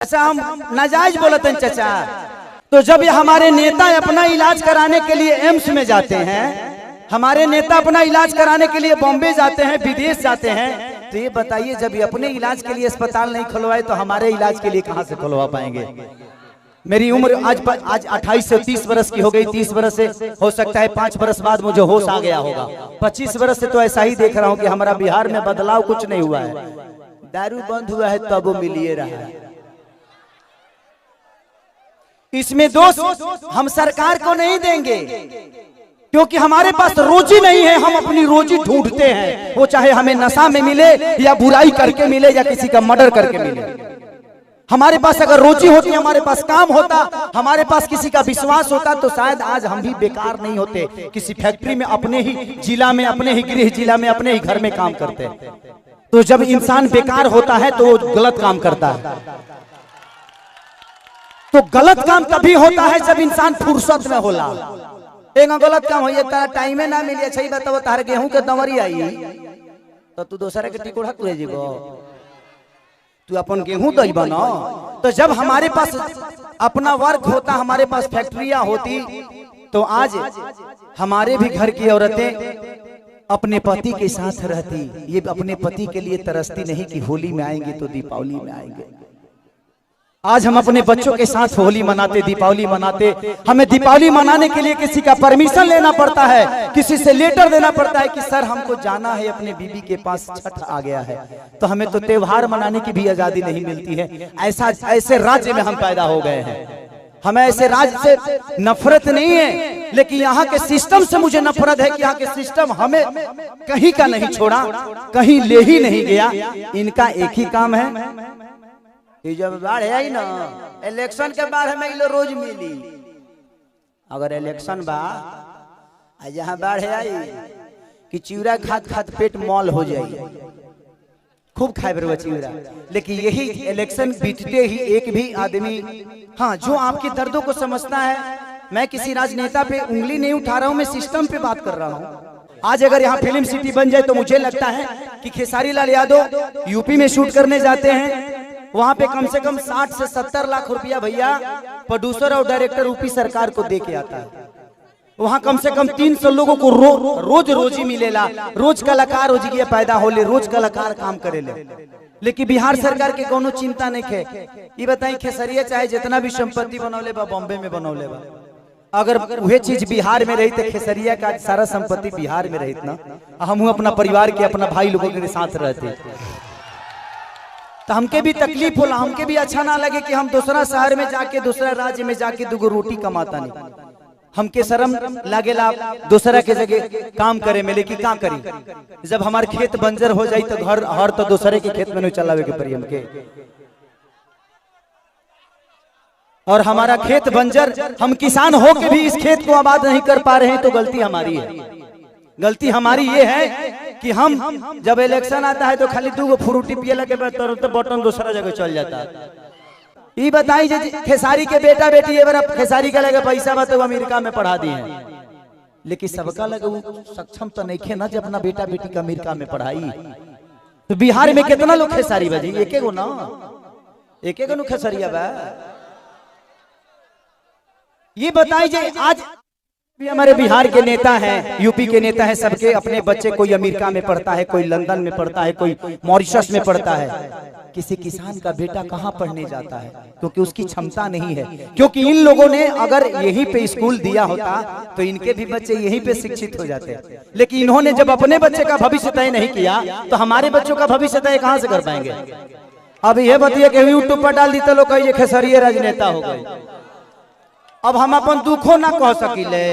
ऐसा हम नाजायज बोलते हैं चाचा। तो जब ये हमारे नेता अपना इलाज कराने के लिए एम्स में जाते हैं, हमारे नेता अपना इलाज कराने के लिए बॉम्बे जाते हैं, विदेश जाते हैं, तो ये बताइए जब ये अपने इलाज के लिए अस्पताल नहीं खुलवाए तो हमारे इलाज के लिए कहां से खुलवा पाएंगे। मेरी उम्र आज 28 से 30 बरस की हो गई। 30 बरस से हो सकता है 5 बरस बाद मुझे होश आ गया होगा। 25 बरस से तो ऐसा ही देख रहा हूं कि हमारा बिहार में बदलाव कुछ नहीं हुआ है। दारू बंद हुआ है तब वो मिलिए रहा है। इसमें दोष हम सरकार को नहीं देंगे, क्योंकि हमारे पास रोजी नहीं है। हम अपनी रोजी ढूंढते हैं, वो चाहे हमें नशा में मिले या बुराई करके मिले या किसी का मर्डर करके मिले। हमारे पास अगर रोजी होती, हमारे पास काम होता, हमारे पास किसी का विश्वास होता, तो शायद आज हम भी बेकार नहीं होते। किसी फैक्ट्री में अपने ही जिला में, अपने ही गृह जिला में, अपने ही घर में काम करते। तो जब इंसान बेकार होता है तो वो गलत काम करता है। तो गलत काम तभी होता है जब इंसान फुर्सत में होला। एक गलत काम हो टाइम ना मिले। अच्छा बताओ, तार गेहूं के दमरी आई तो तू दूसरा के टिकोड़ा तुरे जीबो, तू अपन गेहूं दई बना। तो जब हमारे पास अपना वर्क होता, हमारे पास फैक्ट्रियां होती, तो आज हमारे भी घर की औरतें अपने पति के साथ रहती। ये अपने पति के लिए तरसती नहीं कि होली में आएंगे तो दीपावली में आएंगे। आज हम अपने बच्चों के साथ होली मनाते, दीपावली मनाते। हमें दीपावली मनाने के लिए किसी का परमिशन लेना पड़ता है, किसी से लेटर देना पड़ता है कि सर हमको जाना है अपने बीबी के पास, छठ आ गया है। तो हमें तो त्योहार मनाने की भी आजादी नहीं मिलती है। ऐसे राज्य में हम पैदा हो गए हैं। हमें ऐसे राज्य से नफरत नहीं है, लेकिन यहाँ के सिस्टम से मुझे नफरत है कि यहाँ के सिस्टम हमें कहीं का नहीं छोड़ा, कहीं ले ही नहीं गया। इनका एक ही काम है, जब बाढ़ आई ना, इलेक्शन के बाद हमें रोज मिली। अगर इलेक्शन बा जहाँ बाढ़ आई कि चिवड़ा खात खात पेट मॉल हो जाए, खूब खाए बरवा चिवड़ा। लेकिन यही इलेक्शन बीतते ही एक भी आदमी, हाँ, जो आपके दर्दों को समझता है। मैं किसी राजनेता पे उंगली नहीं उठा रहा हूँ, मैं सिस्टम पे बात कर रहा हूँ। आज अगर यहाँ फिल्म सिटी बन जाए तो मुझे लगता है कि खेसारी लाल यादव यूपी में शूट करने जाते हैं, वहां पे कम से कम 60 से 70 लाख रुपया भैया प्रोड्यूसर और डायरेक्टर यूपी सरकार को दे के आता है। वहां कम से कम 300 लोगों को रोज रोजी मिलेला। रोज कलाकार हो जी पैदा होले, रोज कलाकार काम करेले। लेकिन बिहार सरकार के कोनो चिंता नहीं है। ये बताई खेसरिया चाहे जितना भी संपत्ति बनौले बा बॉम्बे में बनौले बा, अगर वह चीज बिहार में रही तो खेसरिया का सारा संपत्ति बिहार में रही ना, हम अपना परिवार के, अपना भाई लोगों के साथ रहते, तो हमके भी तकलीफ होला। हमके भी अच्छा ना लगे कि हम दूसरा शहर में जाके, दूसरा राज्य में जाके दुगो रोटी कमाता नहीं। हमके शर्म लागेला दूसरा के जगह काम करे में। लेकिन क्या करी, जब हमारे खेत बंजर हो जाए तो घर हर तो दूसरे के खेत में नहीं चलावे के पड़ी हमके। और हमारा खेत बंजर, हम किसान हो के भी इस खेत को आबाद नहीं कर पा रहे हैं, तो गलती हमारी है। गलती हमारी ये है कि हम जब इलेक्शन आता है तो खाली दो फ्रूटी पिए लगे तो बटन दूसरा जगह चल जाता है। ये बताई खेसारी के बेटा बेटी ये बार खेसारी का लगे पैसा बा तो अमेरिका में पढ़ा दिए हैं, लेकिन सबका लगे वो सक्षम तो नहीं खे ना जब अपना बेटा बेटी का अमेरिका में पढ़ाई। तो बिहार में कितना लोग खेसारी बजी, एक गो ना, एक नु खेसरिया बा। ये बताई जे आज भी हमारे बिहार के नेता हैं, यूपी के नेता हैं, सबके अपने बच्चे कोई अमेरिका में पढ़ता है, कोई लंदन में पढ़ता है, कोई मॉरिशस में पढ़ता है। किसी किसान का बेटा कहाँ पढ़ने जाता है, क्योंकि उसकी क्षमता नहीं है। क्योंकि इन लोगों ने अगर यहीं पे स्कूल दिया होता तो इनके भी बच्चे यहीं पे शिक्षित हो जाते। लेकिन इन्होंने जब अपने बच्चे का भविष्य तय नहीं किया तो हमारे बच्चों का भविष्य तय कहाँ से कर पाएंगे। अब ये बताइए कि यूट्यूब पर डाल दी तो लोग कहिए खेसरिया राजनेता हो गए। अब हम अपन दुखों ना कह सकिले।